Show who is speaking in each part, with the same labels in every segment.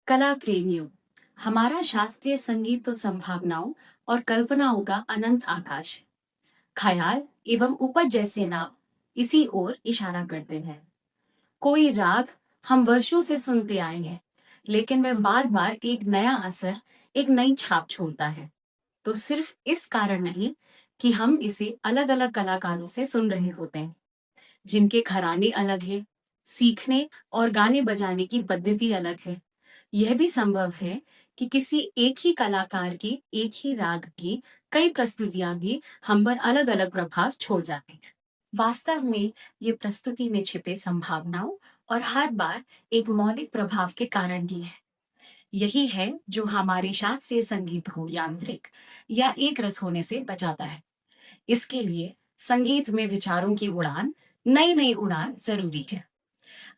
Speaker 1: कला प्रेमियों, हमारा शास्त्रीय संगीत तो संभावनाओं और कल्पनाओं का अनंत आकाश है। ख्याल एवं उपज जैसे नाम इसी ओर इशारा करते हैं। कोई राग हम वर्षों से सुनते आए हैं, लेकिन वह बार बार एक नया असर, एक नई छाप छोड़ता है। तो सिर्फ इस कारण नहीं कि हम इसे अलग अलग कलाकारों से सुन रहे होते हैं, जिनके घराने अलग है, सीखने और गाने बजाने की पद्धति अलग है। यह भी संभव है कि किसी एक ही कलाकार की एक ही राग की कई प्रस्तुतियां भी हम पर अलग अलग प्रभाव छोड़ जाती हैं। वास्तव में ये प्रस्तुति में छिपे संभावनाओं और हर बार एक मौलिक प्रभाव के कारण ही है। यही है जो हमारे शास्त्रीय संगीत को यांत्रिक या एक रस होने से बचाता है। इसके लिए संगीत में विचारों की उड़ान, नई नई उड़ान जरूरी है।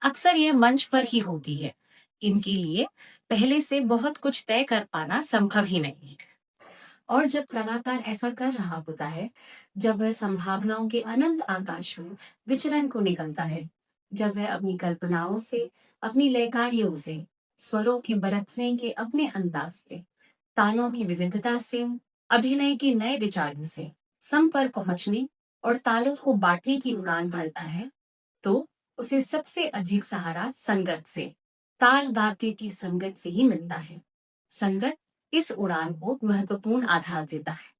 Speaker 1: अक्सर यह मंच पर ही होती है। इनके लिए पहले से बहुत कुछ तय कर पाना संभव ही नहीं है। और जब कलाकार ऐसा कर रहा होता है, जब वह संभावनाओं के अनंत आकाश में विचरण को निकलता है, जब वह अपनी कल्पनाओं से, अपनी लयकारियों से, स्वरों की बरतने के अपने अंदाज से, तानों की विविधता से, अभिनय के नए विचारों से सम पर पहुंचने और तालों को बांटने की उड़ान भरता है, तो उसे सबसे अधिक सहारा संगत से, ताल वाद्य की संगत से ही मिलता है। संगत इस उड़ान को महत्वपूर्ण आधार देता है।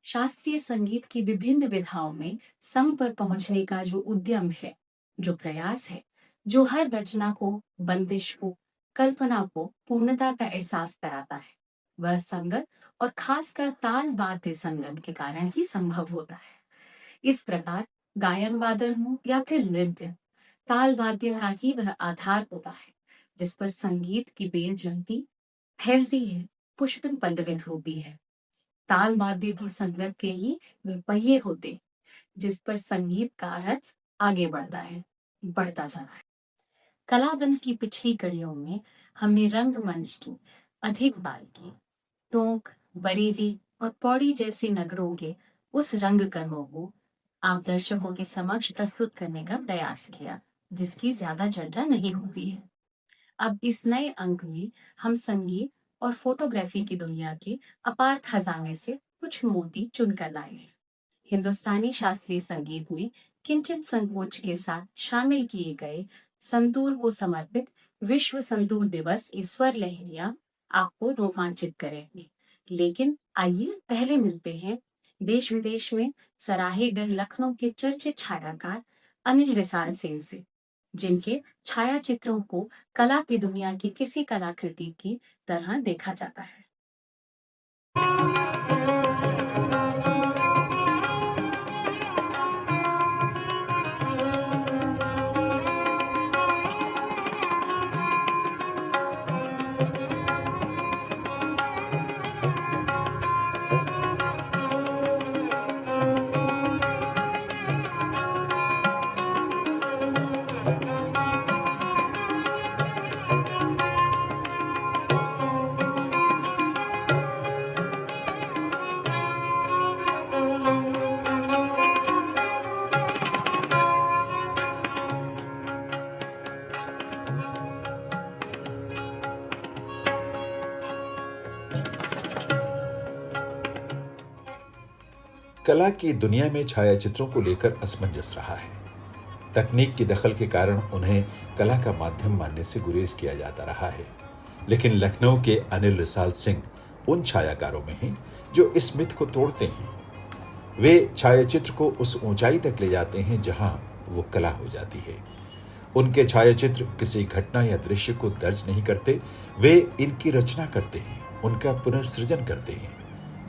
Speaker 1: शास्त्रीय संगीत की विभिन्न विधाओं में सम पर पहुंचने का जो उद्यम है, जो प्रयास है, जो हर रचना को, बंदिश को, कल्पना को पूर्णता का एहसास कराता है, वह संगत और खासकर ताल वाद्य संगत के कारण ही संभव होता है। इस प्रकार गायन वादन हो या फिर नृत्य, ताल वाद्य का ही वह आधार होता है जिस पर संगीत की बेल जमती, फैलती है, पुष्पित पल्लवित होती है। ताल वाद्य की संगत के ही वे पहिए होते जिस पर संगीत का रथ आगे बढ़ता है, बढ़ता जाना है। कलाबंध की पिछली कड़ियों में हमने रंगमंच की, अधिक बार की, टोंक, बरेली और पौड़ी जैसे नगरों के उस रंग कर्मों को आप दर्शकों के समक्ष प्रस्तुत करने का प्रयास किया, जिसकी ज्यादा चर्चा नहीं होती है। अब इस नए अंक में हम संगीत और फोटोग्राफी की दुनिया के अपार खजाने से कुछ मोती चुनकर लाए हैं। हिंदुस्तानी शास्त्रीय संगीत में किंचित संकोच के साथ शामिल किए गए संतूर को समर्पित विश्व संतूर दिवस ईश्वर लहरिया आपको रोमांचित करेंगे। लेकिन आइए पहले मिलते हैं देश विदेश में सराहे गए लखनऊ के चर्चित छायाकार अनिल रिसाल सेन से, जिनके छायाचित्रों को कला की दुनिया की किसी कलाकृति की तरह देखा जाता है।
Speaker 2: कला की दुनिया में छायाचित्रों को लेकर असमंजस रहा है। तकनीक की दखल के कारण उन्हें कला का माध्यम मानने से गुरेज किया जाता रहा है। लेकिन लखनऊ के अनिल रिसाल सिंह उन छायाकारों में हैं जो इस मिथ को तोड़ते हैं। वे छायाचित्र को उस ऊंचाई तक ले जाते हैं जहां वो कला हो जाती है। उनके छायाचित्र किसी घटना या दृश्य को दर्ज नहीं करते, वे इनकी रचना करते हैं, उनका पुनर्सृजन करते हैं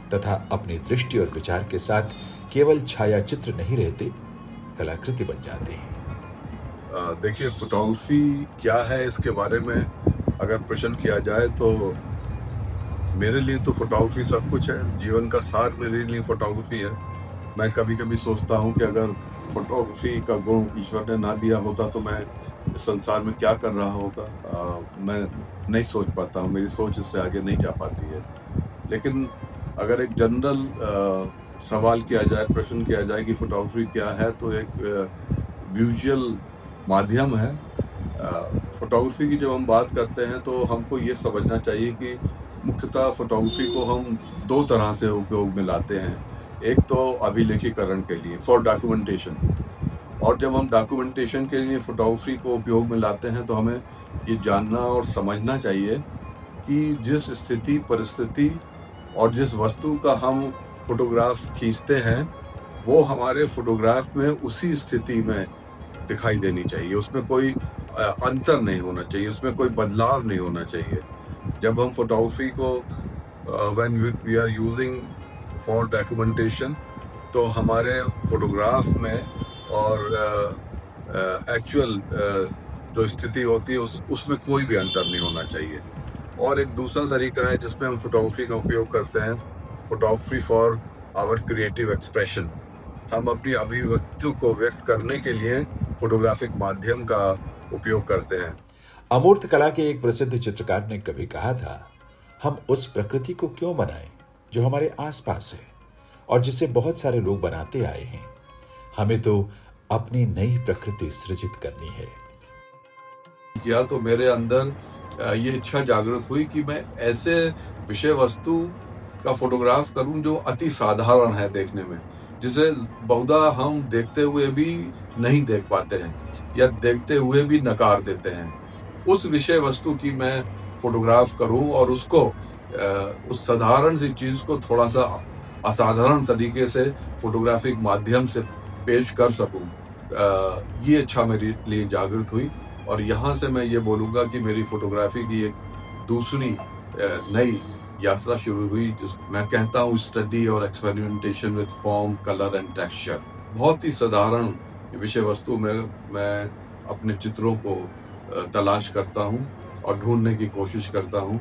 Speaker 2: तथा अपनी दृष्टि और विचार के साथ केवल छायाचित्र नहीं रहते, कलाकृति बन जाते हैं।
Speaker 3: देखिए, फोटोग्राफी क्या है इसके बारे में अगर प्रश्न किया जाए तो मेरे लिए तो फोटोग्राफी सब कुछ है। जीवन का सार मेरे लिए फोटोग्राफी है। मैं कभी कभी सोचता हूँ कि अगर फोटोग्राफी का गुण ईश्वर ने ना दिया होता तो मैं इस संसार में क्या कर रहा होता। मैं नहीं सोच पाता हूँ, मेरी सोच इससे आगे नहीं जा पाती है। लेकिन अगर एक जनरल सवाल किया जाए, प्रश्न किया जाए कि फोटोग्राफी क्या है, तो एक विजुअल माध्यम है। फोटोग्राफी की जब हम बात करते हैं तो हमको ये समझना चाहिए कि मुख्यतः फोटोग्राफी को हम दो तरह से उपयोग में लाते हैं। एक तो अभिलेखीकरण के लिए, फॉर डॉक्यूमेंटेशन, और जब हम डॉक्यूमेंटेशन के लिए फोटोग्राफी को उपयोग में लाते हैं तो हमें ये जानना और समझना चाहिए कि जिस स्थिति, परिस्थिति और जिस वस्तु का हम फोटोग्राफ खींचते हैं वो हमारे फोटोग्राफ में उसी स्थिति में दिखाई देनी चाहिए। उसमें कोई अंतर नहीं होना चाहिए, उसमें कोई बदलाव नहीं होना चाहिए। जब हम फोटोग्राफी को when we are using for documentation तो हमारे फोटोग्राफ में और एक्चुअल जो स्थिति होती है उसमें कोई भी अंतर नहीं होना चाहिए। और एक दूसरा तरीका है जिसमें हम फोटोग्राफी का उपयोग करते हैं, photography for our creative expression. हम अपनी अभिव्यक्ति को व्यक्त करने के लिए फोटोग्राफिक माध्यम का उपयोग करते हैं।
Speaker 2: अमूर्त कला के एक प्रसिद्ध चित्रकार ने कभी कहा था, हम उस प्रकृति को क्यों बनाएं जो हमारे आसपास है और जिसे बहुत सारे लोग बनाते आए हैं। हमें तो अपनी नई प्रकृति सृजित करनी है।
Speaker 3: किया तो मेरे अंदर ये इच्छा जागृत हुई कि मैं ऐसे विषय वस्तु का फोटोग्राफ करूं जो अति साधारण है देखने में, जिसे बहुधा हम देखते हुए भी नहीं देख पाते हैं या देखते हुए भी नकार देते हैं। उस विषय वस्तु की मैं फोटोग्राफ करूं और उसको उस साधारण सी चीज को थोड़ा सा असाधारण तरीके से फोटोग्राफिक माध्यम से पेश कर सकूं, ये इच्छा मेरे लिए जागृत हुई। और यहाँ से मैं ये बोलूँगा कि मेरी फोटोग्राफी की एक दूसरी नई यात्रा शुरू हुई, जिस मैं कहता हूँ स्टडी और experimentation with form, colour and texture. बहुत ही साधारण विषय वस्तु में मैं अपने चित्रों को तलाश करता हूँ और ढूंढने की कोशिश करता हूँ।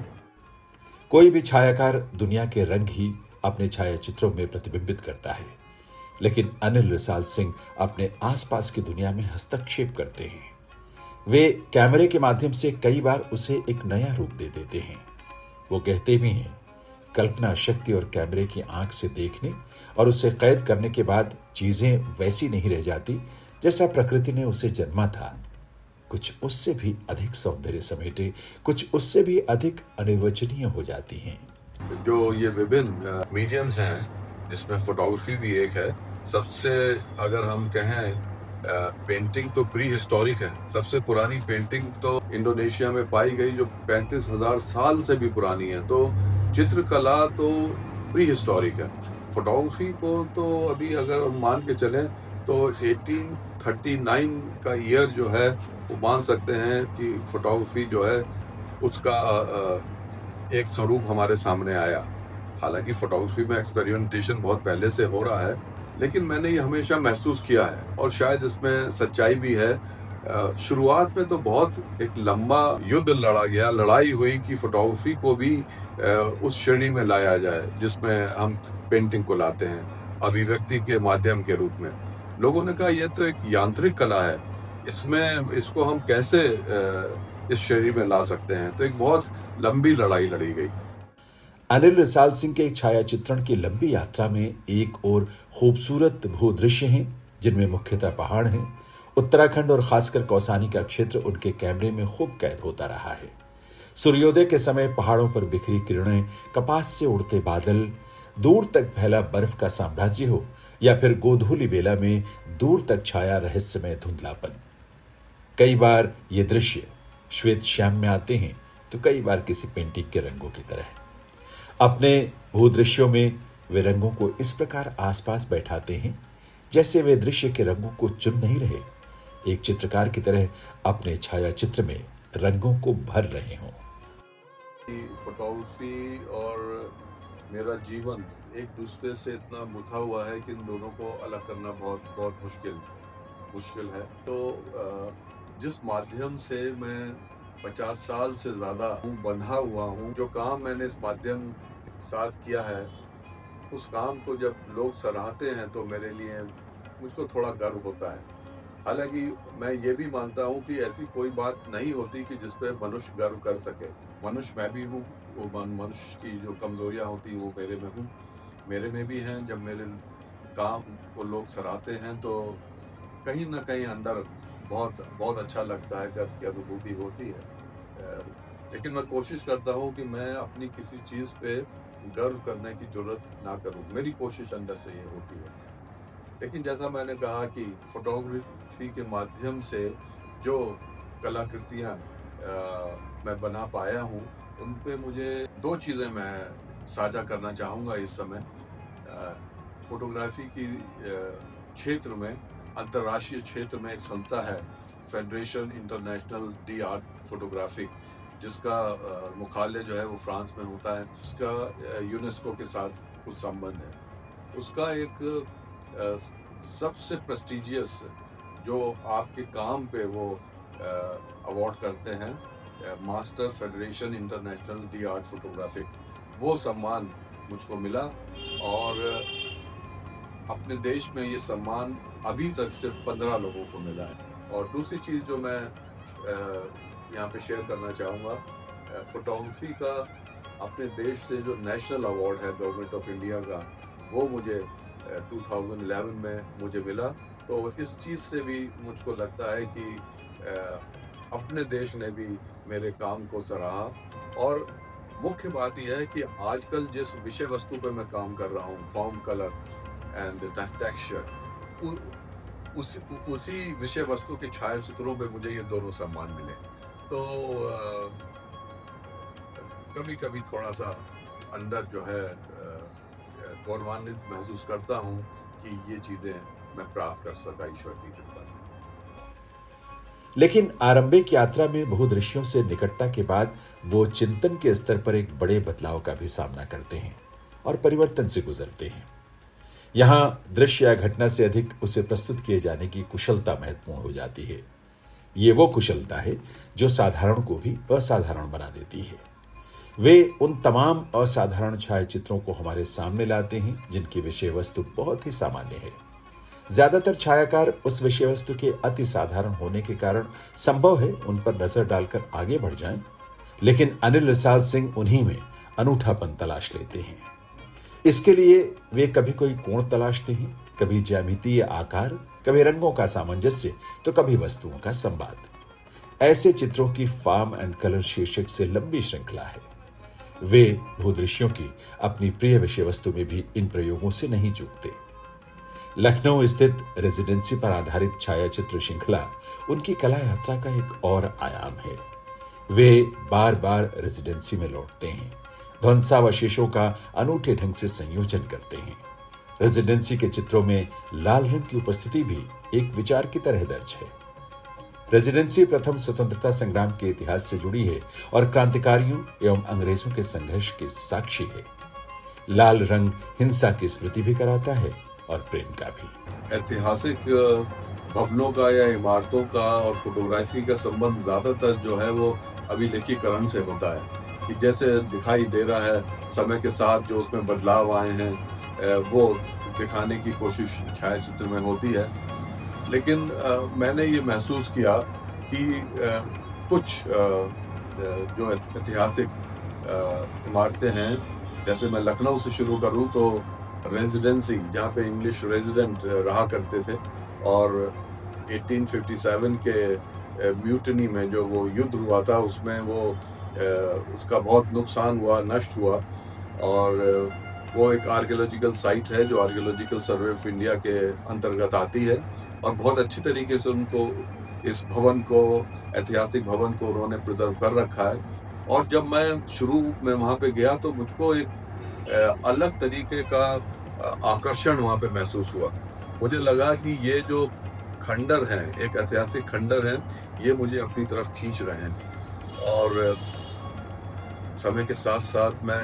Speaker 2: कोई भी छायाकार दुनिया के रंग ही अपने छायाचित्रों में प्रतिबिंबित करता है, लेकिन अनिल रिसाल सिंह अपने आसपास की दुनिया में हस्तक्षेप करते हैं। वे कैमरे के माध्यम से कई बार उसे एक नया रूप दे देते हैं। वो कहते भी हैं, कल्पना शक्ति और कैमरे की आंख से देखने और उसे कैद करने के बाद चीजें वैसी नहीं रह जाती जैसा प्रकृति ने उसे जन्मा था। कुछ उससे भी अधिक सौंदर्य समेटे, कुछ उससे भी अधिक अनिर्वचनीय हो जाती हैं।
Speaker 3: जो ये विभिन्न मीडियम्स हैं जिसमें फोटोग्राफी भी एक है, सबसे अगर हम कहें पेंटिंग तो प्री हिस्टोरिक है। सबसे पुरानी पेंटिंग तो इंडोनेशिया में पाई गई जो 35,000 साल से भी पुरानी है। तो चित्रकला तो प्री हिस्टोरिक है। फोटोग्राफी को तो अभी अगर हम मान के चलें तो 1839 का ईयर जो है वो मान सकते हैं कि फोटोग्राफी जो है उसका एक स्वरूप हमारे सामने आया। हालांकि फोटोग्राफी में एक्सपेरिमेंटेशन बहुत पहले से हो रहा है, लेकिन मैंने ये हमेशा महसूस किया है और शायद इसमें सच्चाई भी है। शुरुआत में तो बहुत एक लंबा युद्ध लड़ा गया, लड़ाई हुई कि फोटोग्राफी को भी उस श्रेणी में लाया जाए जिसमें हम पेंटिंग को लाते हैं अभिव्यक्ति के माध्यम के रूप में। लोगों ने कहा यह तो एक यांत्रिक कला है, इसमें इसको हम कैसे इस श्रेणी में ला सकते हैं। तो एक बहुत लंबी लड़ाई लड़ी गई।
Speaker 2: अनिल रिसाल सिंह के छायाचित्रण की लंबी यात्रा में एक और खूबसूरत भूदृश्य हैं जिनमें मुख्यतः पहाड़ हैं। उत्तराखंड और खासकर कौसानी का क्षेत्र उनके कैमरे में खूब कैद होता रहा है। सूर्योदय के समय पहाड़ों पर बिखरी किरणें, कपास से उड़ते बादल, दूर तक फैला बर्फ का साम्राज्य हो या फिर गोधूली बेला में दूर तक छाया रहस्यमय धुंधलापन। कई बार ये दृश्य श्वेत श्याम में आते हैं तो कई बार किसी पेंटिंग के रंगों की तरह। अपने भूदृश्यों में वे रंगों को इस प्रकार आसपास बैठाते हैं जैसे वे दृश्य के रंगों को चुन नहीं रहे, एक चित्रकार की तरह अपने छायाचित्र में रंगों को भर रहे हों।
Speaker 3: फोटोग्राफी और मेरा जीवन एक दूसरे से इतना मुथा हुआ है कि इन दोनों को अलग करना बहुत बहुत मुश्किल है। तो जिस माध्यम से मैं 50 साल से ज़्यादा बंधा हुआ हूँ, जो काम मैंने इस माध्यम के साथ किया है, उस काम को जब लोग सराहते हैं तो मेरे लिए मुझको थोड़ा गर्व होता है। हालांकि मैं ये भी मानता हूँ कि ऐसी कोई बात नहीं होती कि जिस पे मनुष्य गर्व कर सके। मनुष्य मैं भी हूँ, वो मनुष्य की जो कमजोरियाँ होती वो मेरे में भी हैं। जब मेरे काम को लोग सराहते हैं तो कहीं ना कहीं अंदर बहुत बहुत अच्छा लगता है, गर्व की अनुभूति होती है। लेकिन मैं कोशिश करता हूँ कि मैं अपनी किसी चीज़ पे गर्व करने की ज़रूरत ना करूँ, मेरी कोशिश अंदर से ये होती है। लेकिन जैसा मैंने कहा कि फोटोग्राफी के माध्यम से जो कलाकृतियाँ मैं बना पाया हूँ, उन पे मुझे 2 चीज़ें मैं साझा करना चाहूँगा इस समय। फोटोग्राफी की क्षेत्र में, अंतर्राष्ट्रीय क्षेत्र में एक संस्था है, federation international D art photographic, जिसका मुख्यालय जो है वो फ्रांस में होता है। इसका यूनेस्को के साथ कुछ संबंध है। उसका एक सबसे प्रेस्टिजियस जो आपके काम पे वो अवार्ड करते हैं, master federation international D art photographic, वो सम्मान मुझको मिला। और अपने देश में ये सम्मान अभी तक सिर्फ 15 लोगों को मिला है। और दूसरी चीज़ जो मैं यहाँ पे शेयर करना चाहूँगा, फोटोग्राफी का अपने देश से जो नेशनल अवार्ड है गवर्नमेंट ऑफ इंडिया का, वो मुझे 2011 में मुझे मिला। तो इस चीज़ से भी मुझको लगता है कि अपने देश ने भी मेरे काम को सराहा। और मुख्य बात यह है कि आजकल जिस विषय वस्तु पर मैं काम कर रहा हूँ, फॉर्म, कलर एंड टेक्सचर, उसी विषय वस्तु के छायाचित्रों पे मुझे ये दोनों सम्मान मिले। तो कभी कभी थोड़ा सा अंदर जो है गौरवान्वित महसूस करता हूँ कि ये चीज़ें मैं प्राप्त कर सका ईश्वर की कृपा से।
Speaker 2: लेकिन आरंभिक यात्रा में बहुदृश्यों से निकटता के बाद वो चिंतन के स्तर पर एक बड़े बदलाव का भी सामना करते हैं और परिवर्तन से गुजरते हैं। यहां दृश्य या घटना से अधिक उसे प्रस्तुत किए जाने की कुशलता महत्वपूर्ण हो जाती है। ये वो कुशलता है जो साधारण को भी असाधारण बना देती है। वे उन तमाम असाधारण छायाचित्रों को हमारे सामने लाते हैं जिनकी विषय वस्तु बहुत ही सामान्य है। ज्यादातर छायाकार उस विषय वस्तु के अति साधारण होने के कारण संभव है उन पर नजर डालकर आगे बढ़ जाएं, लेकिन अनिल रसाल सिंह उन्हीं में अनूठापन तलाश लेते हैं। इसके लिए वे कभी कोई कोण तलाशते हैं, कभी ज्यामितीय आकार, कभी रंगों का सामंजस्य, तो कभी वस्तुओं का संवाद। ऐसे चित्रों की फॉर्म एंड कलर शीर्षक से लंबी श्रृंखला है। वे भूदृश्यों की अपनी प्रिय विषय वस्तु में भी इन प्रयोगों से नहीं चूकते। लखनऊ स्थित रेजिडेंसी पर आधारित छायाचित्र श्रृंखला उनकी कला यात्रा का एक और आयाम है। वे बार बार रेजिडेंसी में लौटते हैं, ध्वंसावशेषों का अनूठे ढंग से संयोजन करते हैं। रेजिडेंसी के चित्रों में लाल रंग की उपस्थिति भी एक विचार की तरह दर्ज है। रेजिडेंसी प्रथम स्वतंत्रता संग्राम के इतिहास से जुड़ी है और क्रांतिकारियों एवं अंग्रेजों के संघर्ष की साक्षी है। लाल रंग हिंसा की स्मृति भी कराता है और प्रेम का भी।
Speaker 3: ऐतिहासिक भवनों का या इमारतों का और फोटोग्राफी का संबंध ज्यादातर जो है वो अभिलेखीकरण से होता है, कि जैसे दिखाई दे रहा है समय के साथ जो उसमें बदलाव आए हैं वो दिखाने की कोशिश छायाचित्र में होती है। लेकिन मैंने ये महसूस किया कि कुछ जो ऐतिहासिक इमारतें हैं, जैसे मैं लखनऊ से शुरू करूं तो रेजिडेंसी, जहाँ पे इंग्लिश रेजिडेंट रहा करते थे, और 1857 के म्यूटनी में जो वो युद्ध हुआ था उसमें वो उसका बहुत नुकसान हुआ, नष्ट हुआ। और वो एक आर्कियोलॉजिकल साइट है जो आर्कियोलॉजिकल सर्वे ऑफ इंडिया के अंतर्गत आती है, और बहुत अच्छी तरीके से उनको, इस भवन को, ऐतिहासिक भवन को उन्होंने प्रिजर्व कर रखा है। और जब मैं शुरू में वहाँ पे गया तो मुझको एक अलग तरीके का आकर्षण वहाँ पे महसूस हुआ। मुझे लगा कि ये जो खंडर हैं, एक ऐतिहासिक खंडर हैं, ये मुझे अपनी तरफ खींच रहे हैं। और समय के साथ साथ मैं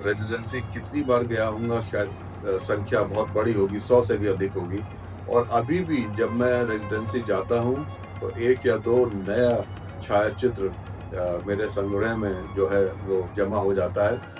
Speaker 3: रेजिडेंसी कितनी बार गया हूँ, शायद संख्या बहुत बड़ी होगी, 100 से भी अधिक होगी। और अभी भी जब मैं रेजिडेंसी जाता हूँ तो 1 या 2 नया छायाचित्र मेरे संग्रह में जो है वो जमा हो जाता है।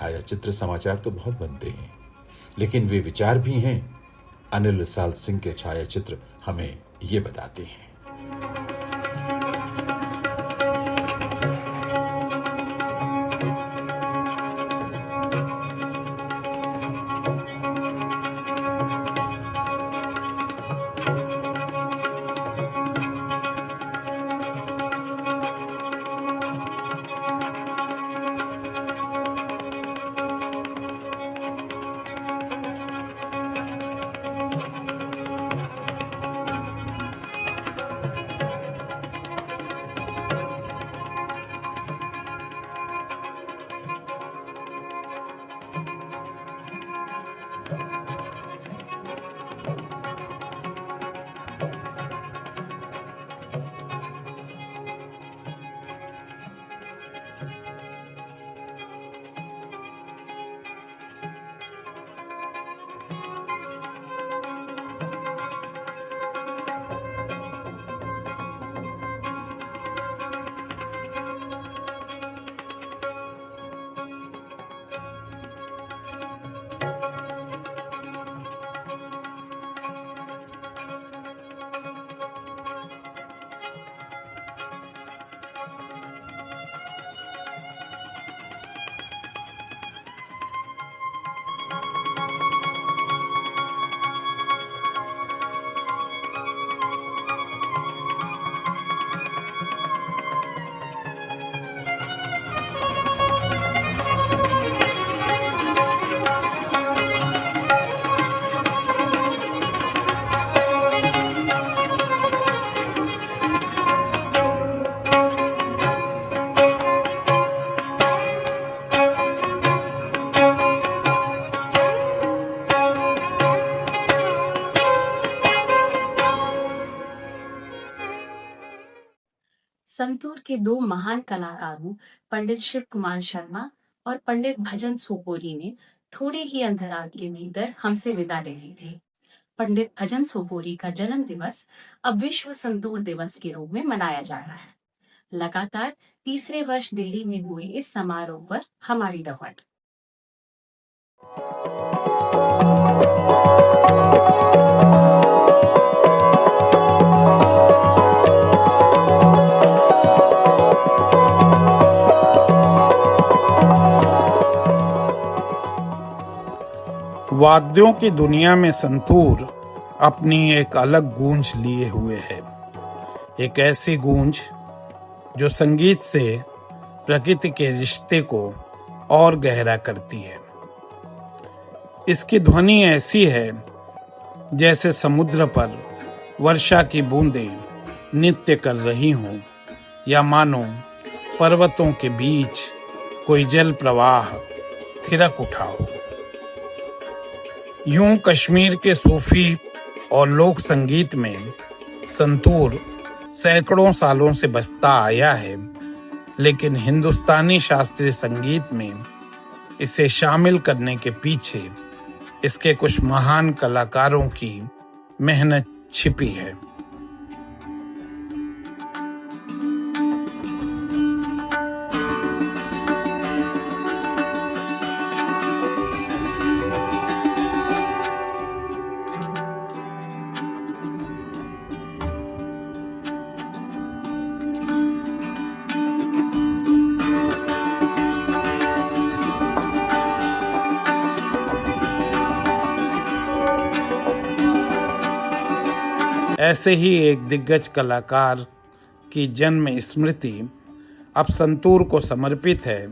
Speaker 2: छायाचित्र समाचार तो बहुत बनते हैं, लेकिन वे विचार भी हैं। अनिल साल सिंह के छायाचित्र हमें ये बताते हैं।
Speaker 1: संतूर के दो महान कलाकारों पंडित शिव कुमार शर्मा और पंडित भजन सोपोरी ने थोड़े ही अंतराल के भीतर हमसे विदा ले ली थी। पंडित भजन सोपोरी का जन्म दिवस अब विश्व संतूर दिवस के रूप में मनाया जा रहा है। लगातार तीसरे वर्ष दिल्ली में हुए इस समारोह पर हमारी रिपोर्ट।
Speaker 4: वाद्यों की दुनिया में संतूर अपनी एक अलग गूंज लिए हुए है। एक ऐसी गूंज जो संगीत से प्रकृति के रिश्ते को और गहरा करती है। इसकी ध्वनि ऐसी है जैसे समुद्र पर वर्षा की बूंदें नृत्य कर रही हों, या मानो पर्वतों के बीच कोई जल प्रवाह थिरक उठा हो। यूं कश्मीर के सूफी और लोक संगीत में संतूर सैकड़ों सालों से बजता आया है, लेकिन हिंदुस्तानी शास्त्रीय संगीत में इसे शामिल करने के पीछे इसके कुछ महान कलाकारों की मेहनत छिपी है। ऐसे ही एक दिग्गज कलाकार की जन्म स्मृति अब संतूर को समर्पित है,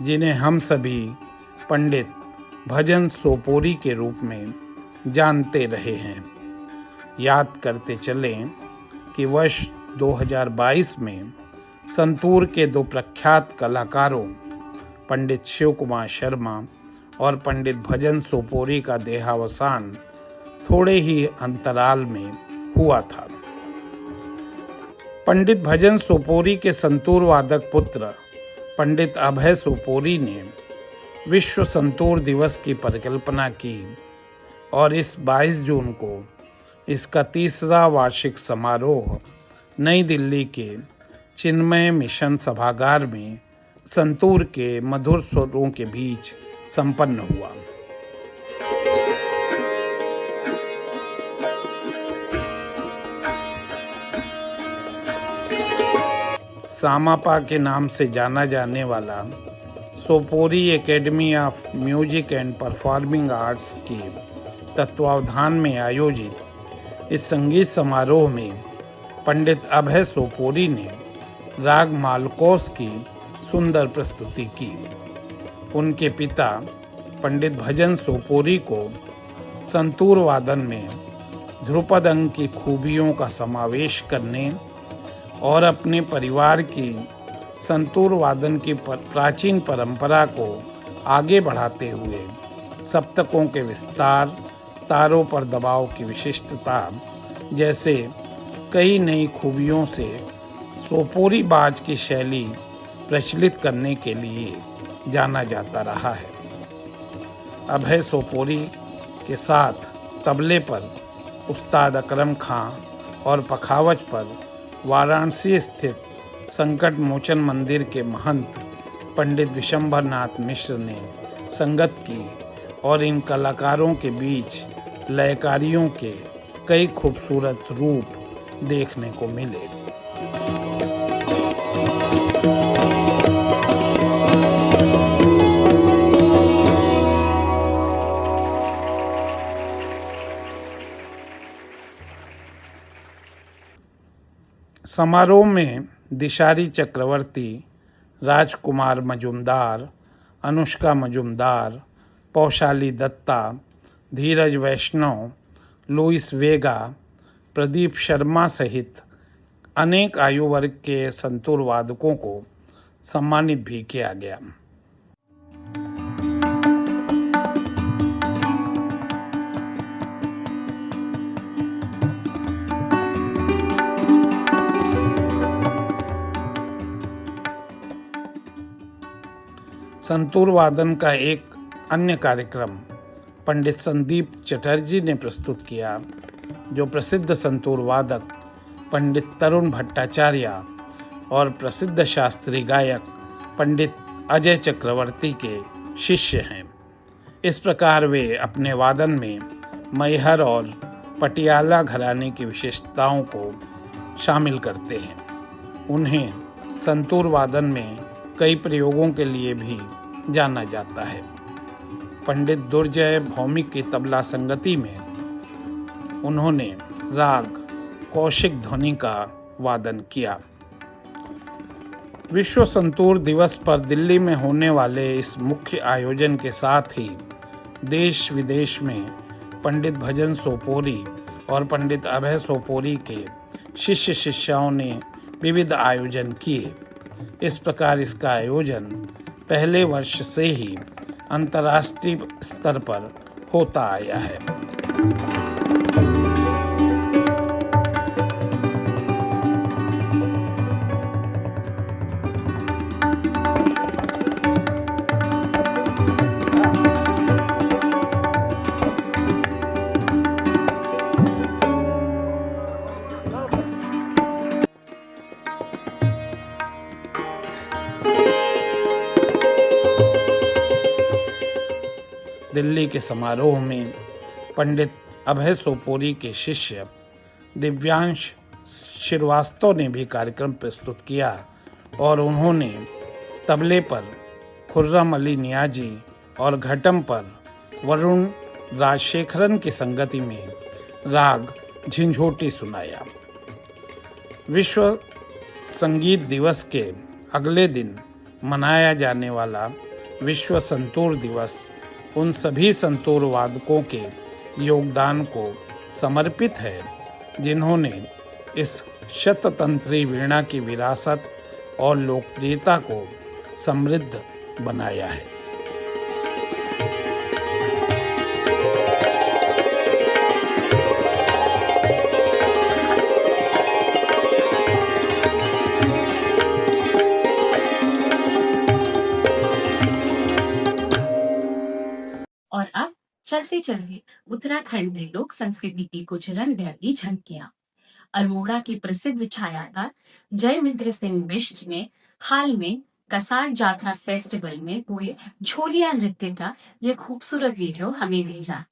Speaker 4: जिन्हें हम सभी पंडित भजन सोपोरी के रूप में जानते रहे हैं। याद करते चलें कि वर्ष 2022 में संतूर के दो प्रख्यात कलाकारों पंडित शिव कुमार शर्मा और पंडित भजन सोपोरी का देहावसान थोड़े ही अंतराल में हुआ था। पंडित भजन सोपोरी के संतूर वादक पुत्र पंडित अभय सोपोरी ने विश्व संतूर दिवस की परिकल्पना की और इस 22 जून को इसका तीसरा वार्षिक समारोह नई दिल्ली के चिन्मय मिशन सभागार में संतूर के मधुर स्वरों के बीच संपन्न हुआ। सामापा के नाम से जाना जाने वाला Sopori academy of music and performing arts के तत्वावधान में आयोजित इस संगीत समारोह में पंडित अभय सोपोरी ने राग मालकोस की सुंदर प्रस्तुति की। उनके पिता पंडित भजन सोपोरी को संतूर वादन में ध्रुपद अंग की खूबियों का समावेश करने और अपने परिवार की संतूर वादन की प्राचीन परंपरा को आगे बढ़ाते हुए सप्तकों के विस्तार, तारों पर दबाव की विशिष्टता जैसे कई नई खूबियों से सोपोरी बाज की शैली प्रचलित करने के लिए जाना जाता रहा है। अभय सोपोरी के साथ तबले पर उस्ताद अकरम खां और पखावज पर वाराणसी स्थित संकट मोचन मंदिर के महंत पंडित विशंभर नाथ मिश्र ने संगत की और इन कलाकारों के बीच लयकारियों के कई खूबसूरत रूप देखने को मिले। समारोह में दिशारी चक्रवर्ती, राजकुमार मजुमदार, अनुष्का मजुमदार, पौशाली दत्ता, धीरज वैष्णव, लुइस वेगा, प्रदीप शर्मा सहित अनेक आयु वर्ग के संतूर वादकों को सम्मानित भी किया गया। संतूर वादन का एक अन्य कार्यक्रम पंडित संदीप चटर्जी ने प्रस्तुत किया, जो प्रसिद्ध संतूर वादक पंडित तरुण भट्टाचार्य और प्रसिद्ध शास्त्रीय गायक पंडित अजय चक्रवर्ती के शिष्य हैं। इस प्रकार वे अपने वादन में मैहर और पटियाला घराने की विशेषताओं को शामिल करते हैं। उन्हें संतूर वादन में कई प्रयोगों के लिए भी जाना जाता है। पंडित दुर्जय भौमिक की तबला संगति में उन्होंने राग कौशिक ध्वनि का वादन किया। विश्व संतूर दिवस पर दिल्ली में होने वाले इस मुख्य आयोजन के साथ ही देश विदेश में पंडित भजन सोपोरी और पंडित अभय सोपोरी के शिष्य शिष्याओं ने विविध आयोजन किए। इस प्रकार इसका आयोजन पहले वर्ष से ही अंतर्राष्ट्रीय स्तर पर होता आया है। दिल्ली के समारोह में पंडित अभय सोपोरी के शिष्य दिव्यांश श्रीवास्तव ने भी कार्यक्रम प्रस्तुत किया और उन्होंने तबले पर खुर्रम अली नियाजी और घटम पर वरुण राजशेखरन की संगति में राग झिंझोटी सुनाया। विश्व संगीत दिवस के अगले दिन मनाया जाने वाला विश्व संतूर दिवस उन सभी संतूर वादकों के योगदान को समर्पित है जिन्होंने इस शततंत्री वीणा की विरासत और लोकप्रियता को समृद्ध बनाया है।
Speaker 1: और अब चलते चलते उत्तराखंड में लोक संस्कृति की कुछ रंग बिरंगी झलकियां। अल्मोड़ा के प्रसिद्ध छायाकार जयमिंद्र सिंह बिष्ट ने हाल में कसार जात्रा फेस्टिवल में हुए झोलिया नृत्य का यह खूबसूरत वीडियो हमें भेजा।